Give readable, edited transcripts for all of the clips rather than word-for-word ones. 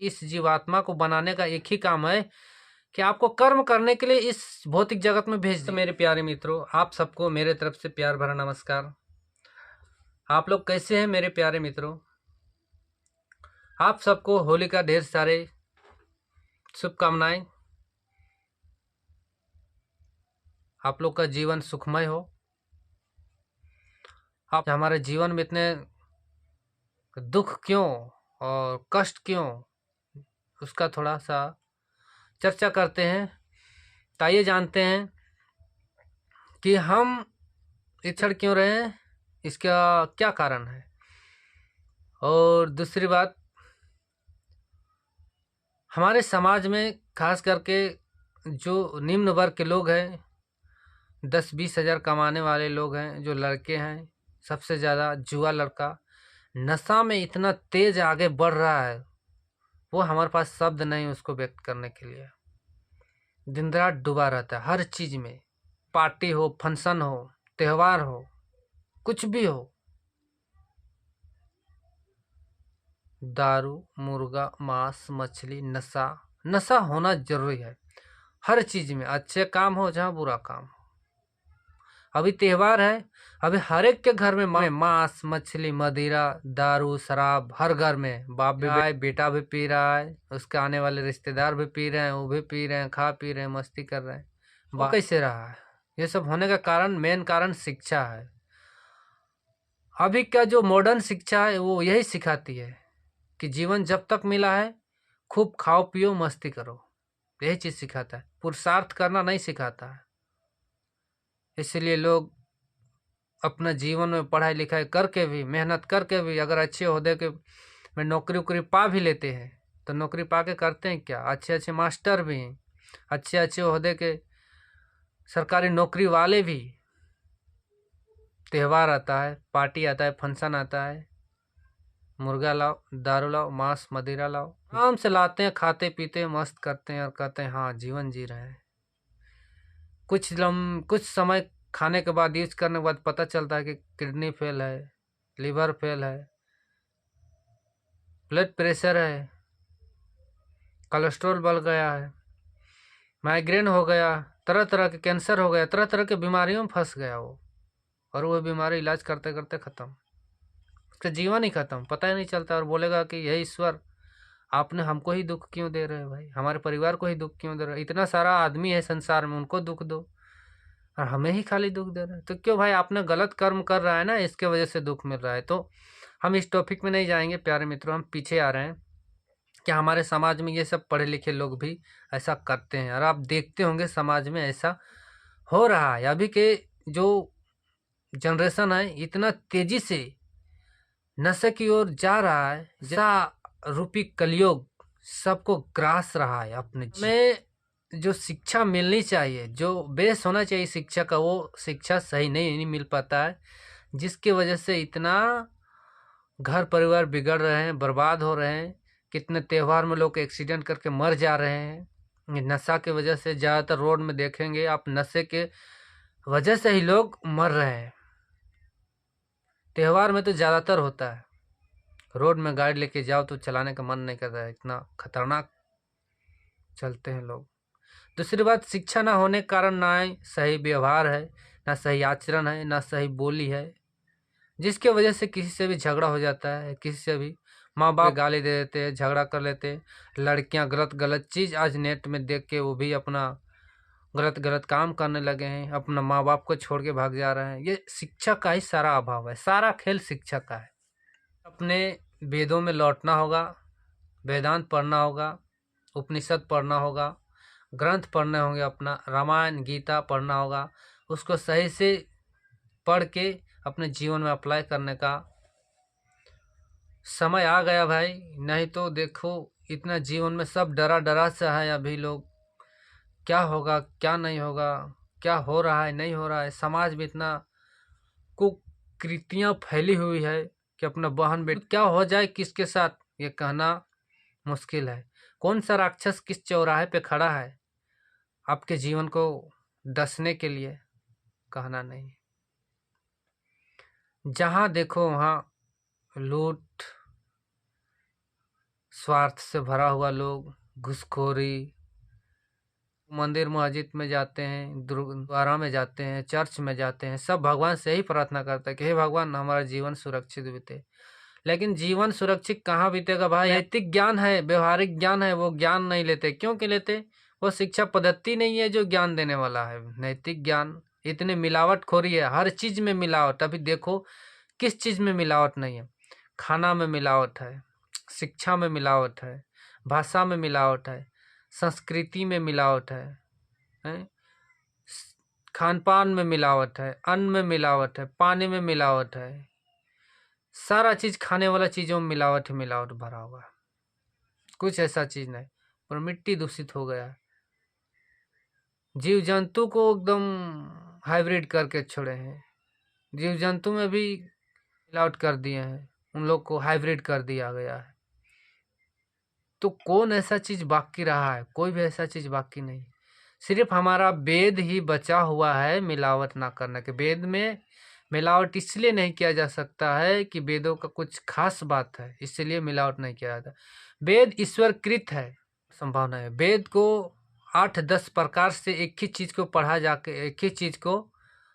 इस जीवात्मा को बनाने का एक ही काम है कि आपको कर्म करने के लिए इस भौतिक जगत में भेज दे। मेरे प्यारे मित्रों, आप सबको मेरे तरफ से प्यार भरा नमस्कार। आप लोग कैसे हैं मेरे प्यारे मित्रों? आप सबको होली का ढेर सारे शुभकामनाएं। आप लोग का जीवन सुखमय हो। आप हमारे जीवन में इतने दुख क्यों और कष्ट क्यों, उसका थोड़ा सा चर्चा करते हैं। तो आइए जानते हैं कि हम इछड़ क्यों रहे हैं, इसका क्या कारण है। और दूसरी बात, हमारे समाज में खास करके जो निम्न वर्ग के लोग हैं, 10-20 हज़ार कमाने वाले लोग हैं, जो लड़के हैं, सबसे ज़्यादा जुआ लड़का नशा में इतना तेज आगे बढ़ रहा है, वो हमारे पास शब्द नहीं उसको व्यक्त करने के लिए। दिन रात डूबा रहता है हर चीज़ में, पार्टी हो, फंक्शन हो, त्यौहार हो, कुछ भी हो, दारू, मुर्गा, मांस, मछली, नशा। नशा होना जरूरी है हर चीज़ में, अच्छे काम हो चाहे बुरा काम हो। अभी त्यौहार है, अभी हर एक के घर में मांस, मछली, मदिरा, दारू, शराब, हर घर में। बाप भी है, बेटा भी पी रहा है, उसके आने वाले रिश्तेदार भी पी रहे हैं, वो भी पी रहे हैं, खा पी रहे हैं, मस्ती कर रहे हैं। वो कैसे रहा है? ये सब होने का कारण, मेन कारण शिक्षा है। अभी का जो मॉडर्न शिक्षा है वो यही सिखाती है कि जीवन जब तक मिला है खूब खाओ पियो मस्ती करो, यही चीज़ सिखाता है। पुरुषार्थ करना नहीं सिखाता है। इसलिए लोग अपना जीवन में पढ़ाई लिखाई करके भी, मेहनत करके भी, अगर अच्छे ओहदे के में नौकरी वोकरी पा भी लेते हैं तो नौकरी पा के करते हैं क्या? अच्छे अच्छे मास्टर भी हैं, अच्छे अच्छे ओहदे के सरकारी नौकरी वाले भी। त्यौहार आता है, पार्टी आता है, फंक्शन आता है, मुर्गा लाओ, दारू लाओ, मांस मदिरा लाओ, आराम से लाते हैं, खाते पीते मस्त करते हैं और कहते हैं हाँ जीवन जी रहे हैं। कुछ समय खाने के बाद, यूज करने के बाद पता चलता है कि किडनी फेल है, लीवर फेल है, ब्लड प्रेशर है, कोलेस्ट्रॉल बढ़ गया है, माइग्रेन हो गया, तरह तरह के कैंसर हो गया, तरह तरह के बीमारियों में फंस गया वो। और वो बीमारी इलाज करते करते ख़त्म, उसका जीवन ही खत्म, पता ही नहीं चलता। और बोलेगा कि हे ईश्वर, आपने हमको ही दुख क्यों दे रहे हो भाई, हमारे परिवार को ही दुख क्यों दे रहे हो? इतना सारा आदमी है संसार में, उनको दुख दो और हमें ही खाली दुख दे रहे हो। तो क्यों भाई? आपने गलत कर्म कर रहा है ना, इसके वजह से दुख मिल रहा है। तो हम इस टॉपिक में नहीं जाएंगे प्यारे मित्रों, हम पीछे आ रहे हैं कि हमारे समाज में ये सब पढ़े लिखे लोग भी ऐसा करते हैं। और आप देखते होंगे समाज में ऐसा हो रहा है। अभी के जो जनरेशन है इतना तेजी से नशे की ओर जा रहा है, जैसा रूपी कलयुग सबको ग्रास रहा है। अपने में जो शिक्षा मिलनी चाहिए, जो बेस होना चाहिए शिक्षा का, वो शिक्षा सही नहीं मिल पाता है, जिसकी वजह से इतना घर परिवार बिगड़ रहे हैं, बर्बाद हो रहे हैं। कितने त्यौहार में लोग एक्सीडेंट करके मर जा रहे हैं नशा की वजह से। ज़्यादातर रोड में देखेंगे आप, नशे के वजह से ही लोग मर रहे हैं। त्यौहार में तो ज़्यादातर होता है, रोड में गाड़ी लेके जाओ तो चलाने का मन नहीं करता है, इतना खतरनाक चलते हैं लोग। दूसरी बात, शिक्षा ना होने के कारण ना सही व्यवहार है, ना सही आचरण है, ना सही बोली है, जिसके वजह से किसी से भी झगड़ा हो जाता है। किसी से भी माँ बाप गाली दे देते हैं, झगड़ा कर लेते हैं। लड़कियां गलत गलत चीज़ आज नेट में देख के वो भी अपना गलत गलत काम करने लगे हैं, अपना माँ बाप को छोड़ के भाग जा रहे हैं। ये शिक्षा का ही सारा अभाव है, सारा खेल शिक्षा का है। अपने वेदों में लौटना होगा, वेदांत पढ़ना होगा, उपनिषद पढ़ना होगा, ग्रंथ पढ़ने होंगे, अपना रामायण गीता पढ़ना होगा, उसको सही से पढ़ के अपने जीवन में अप्लाई करने का समय आ गया भाई। नहीं तो देखो इतना जीवन में सब डरा डरा सा है अभी लोग, क्या होगा क्या नहीं होगा, क्या हो रहा है नहीं हो रहा है। समाज में इतना कुकृतियाँ फैली हुई है कि अपना बहन बेटी क्या हो जाए किसके साथ ये कहना मुश्किल है। कौन सा राक्षस किस चौराहे पे खड़ा है आपके जीवन को डसने के लिए, कहना नहीं। जहाँ देखो वहाँ लूट, स्वार्थ से भरा हुआ लोग, घूसखोरी, मंदिर मस्जिद में जाते हैं, गुरुद्वारा में जाते हैं, चर्च में जाते हैं, सब भगवान से ही प्रार्थना करते हैं कि हे भगवान हमारा जीवन सुरक्षित बीते। लेकिन जीवन सुरक्षित कहाँ बीतेगा भाई? नैतिक ज्ञान है, व्यवहारिक ज्ञान है, वो ज्ञान नहीं लेते। क्यों कि लेते? वो शिक्षा पद्धति नहीं है जो ज्ञान देने वाला है। नैतिक ज्ञान, इतनी मिलावटखोरी है, हर चीज में मिलावट। अभी देखो किस चीज में मिलावट नहीं है? खाना में मिलावट है, शिक्षा में मिलावट है, भाषा में मिलावट है, संस्कृति में मिलावट है? खान पान में मिलावट है, अन्न में मिलावट है, पानी में मिलावट है, सारा चीज खाने वाला चीजों में मिलावट ही मिलावट भरा हुआ। कुछ ऐसा चीज नहीं, पर मिट्टी दूषित हो गया। जीव जंतु को एकदम हाइब्रिड करके छोड़े हैं, जीव जंतु में भी मिलावट कर दिए हैं, उन लोग को हाइब्रिड कर दिया गया है। तो कौन ऐसा चीज बाकी रहा है? कोई भी ऐसा चीज बाकी नहीं। सिर्फ हमारा वेद ही बचा हुआ है मिलावट ना करने के। वेद में मिलावट इसलिए नहीं किया जा सकता है कि वेदों का कुछ खास बात है, इसलिए मिलावट नहीं किया जाता। वेद ईश्वर कृत है, संभावना है। वेद को 8-10 प्रकार से एक ही चीज को पढ़ा जाके, एक ही चीज को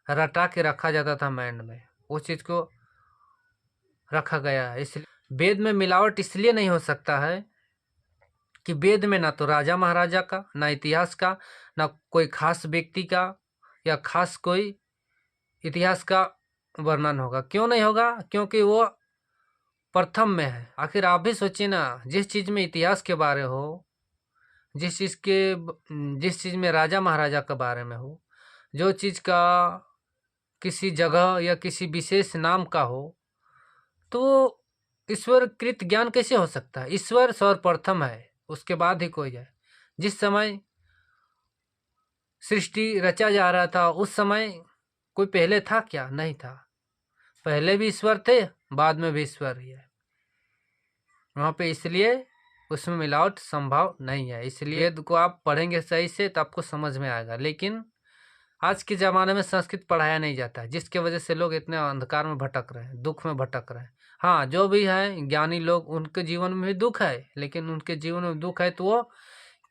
रटा के रखा जाता था माइंड में, वो चीज को रखा गया है। इसलिए वेद में मिलावट इसलिए नहीं हो सकता है कि वेद में ना तो राजा महाराजा का, ना इतिहास का, ना कोई खास व्यक्ति का या खास कोई इतिहास का वर्णन होगा। क्यों नहीं होगा? क्योंकि वो प्रथम में है। आखिर आप भी सोचिए ना, जिस चीज में इतिहास के बारे हो, जिस चीज में राजा महाराजा के बारे में हो, जो चीज का किसी जगह या किसी विशेष नाम का हो, तो ईश्वर कृत ज्ञान कैसे हो सकता है? ईश्वर सर्वप्रथम है, उसके बाद ही कोई है। जिस समय सृष्टि रचा जा रहा था उस समय कोई पहले था क्या? नहीं था। पहले भी ईश्वर थे, बाद में भी ईश्वर ही है वहां पे, इसलिए उसमें मिलावट संभव नहीं है। इसलिए वेद को आप पढ़ेंगे सही से तो आपको समझ में आएगा। लेकिन आज के ज़माने में संस्कृत पढ़ाया नहीं जाता है, जिसके वजह से लोग इतने अंधकार में भटक रहे हैं, दुख में भटक रहे हैं। हाँ, जो भी है ज्ञानी लोग, उनके जीवन में भी दुख है, लेकिन उनके जीवन में दुख है तो वो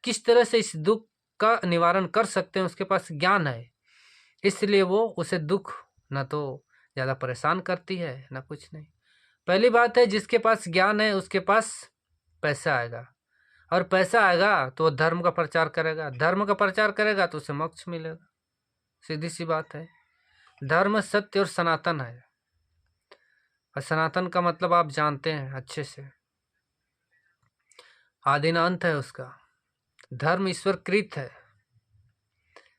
किस तरह से इस दुख का निवारण कर सकते हैं, उसके पास ज्ञान है। इसलिए वो उसे दुख ना तो ज़्यादा परेशान करती है ना कुछ नहीं। पहली बात है, जिसके पास ज्ञान है उसके पास पैसा आएगा, और पैसा आएगा तो वो धर्म का प्रचार करेगा, धर्म का प्रचार करेगा तो उसे मोक्ष मिलेगा। सीधी सी बात है। धर्म सत्य और सनातन है, और सनातन का मतलब आप जानते हैं अच्छे से, आदि न अंत है उसका। धर्म ईश्वर कृत है।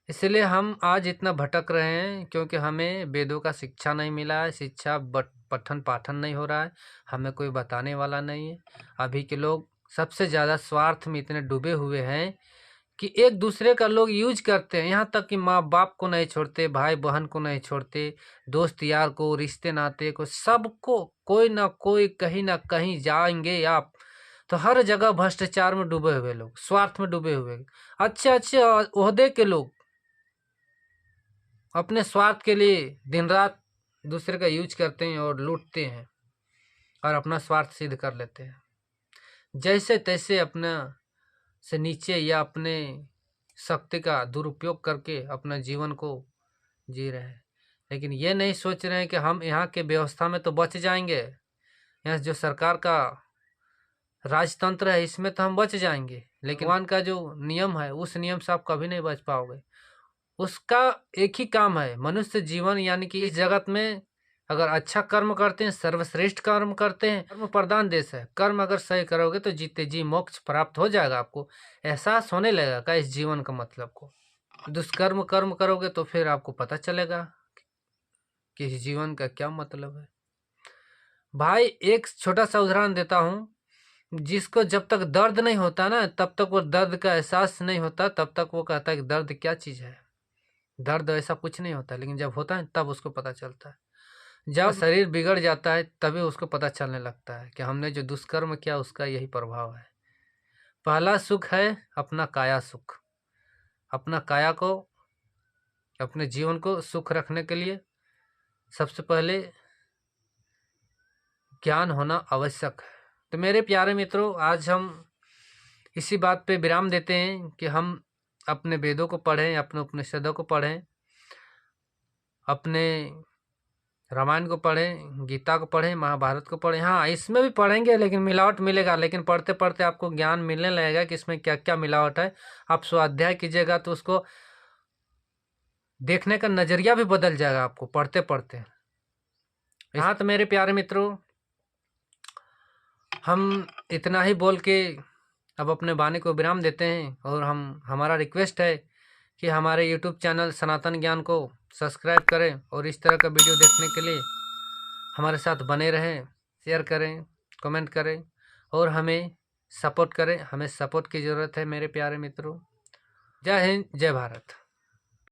इसलिए हम आज इतना भटक रहे हैं, क्योंकि हमें वेदों का शिक्षा नहीं मिला है, शिक्षा पठन पाठन नहीं हो रहा है, हमें कोई बताने वाला नहीं है। अभी के लोग सबसे ज़्यादा स्वार्थ में इतने डूबे हुए हैं कि एक दूसरे का लोग यूज करते हैं, यहाँ तक कि माँ बाप को नहीं छोड़ते, भाई बहन को नहीं छोड़ते, दोस्त यार को, रिश्ते नाते को, सबको कोई ना कोई कहीं ना कहीं जाएंगे आप तो हर जगह भ्रष्टाचार में डूबे हुए लोग, स्वार्थ में डूबे हुए, अच्छे अच्छे ओहदे के लोग अपने स्वार्थ के लिए दिन रात दूसरे का यूज करते हैं और लूटते हैं और अपना स्वार्थ सिद्ध कर लेते हैं, जैसे तैसे अपना से नीचे या अपने शक्ति का दुरुपयोग करके अपना जीवन को जी रहे हैं। लेकिन ये नहीं सोच रहे हैं कि हम यहाँ के व्यवस्था में तो बच जाएंगे, यहाँ जो सरकार का राजतंत्र है इसमें तो हम बच जाएंगे, लेकिन भगवान का जो नियम है उस नियम से आप कभी नहीं बच पाओगे। उसका एक ही काम है, मनुष्य जीवन, यानी कि इस जगत में अगर अच्छा कर्म करते हैं, सर्वश्रेष्ठ कर्म करते हैं, कर्म प्रधान देश है, कर्म अगर सही करोगे तो जीते जी मोक्ष प्राप्त हो जाएगा। आपको एहसास होने लगेगा का इस जीवन का मतलब को। दुष्कर्म कर्म करोगे तो फिर आपको पता चलेगा कि इस जीवन का क्या मतलब है। भाई एक छोटा सा उदाहरण देता हूँ, जिसको जब तक दर्द नहीं होता ना तब तक वो दर्द का एहसास नहीं होता, तब तक वो कहता है कि दर्द क्या चीज़ है। दर्द ऐसा कुछ नहीं होता, लेकिन जब होता है तब उसको पता चलता है। जब शरीर बिगड़ जाता है तभी उसको पता चलने लगता है कि हमने जो दुष्कर्म किया उसका यही प्रभाव है। पहला सुख है अपना काया सुख। अपना काया को, अपने जीवन को सुख रखने के लिए सबसे पहले ज्ञान होना आवश्यक है। तो मेरे प्यारे मित्रों, आज हम इसी बात पे विराम देते हैं कि हम अपने वेदों को पढ़ें, अपने उपनिषदों को पढ़ें, अपने रामायण को पढ़ें, गीता को पढ़ें, महाभारत को पढ़ें। हाँ, इसमें भी पढ़ेंगे लेकिन मिलावट मिलेगा, लेकिन पढ़ते पढ़ते आपको ज्ञान मिलने लगेगा कि इसमें क्या क्या मिलावट है। आप स्वाध्याय कीजिएगा तो उसको देखने का नज़रिया भी बदल जाएगा आपको पढ़ते पढ़ते। हाँ, तो मेरे प्यारे मित्रों, हम इतना ही बोल के अब अपने वाणी को विराम देते हैं, और हमारा रिक्वेस्ट है कि हमारे YouTube चैनल सनातन ज्ञान को सब्सक्राइब करें, और इस तरह का वीडियो देखने के लिए हमारे साथ बने रहें, शेयर करें, कमेंट करें और हमें सपोर्ट करें। हमें सपोर्ट की ज़रूरत है मेरे प्यारे मित्रों। जय हिंद, जय भारत।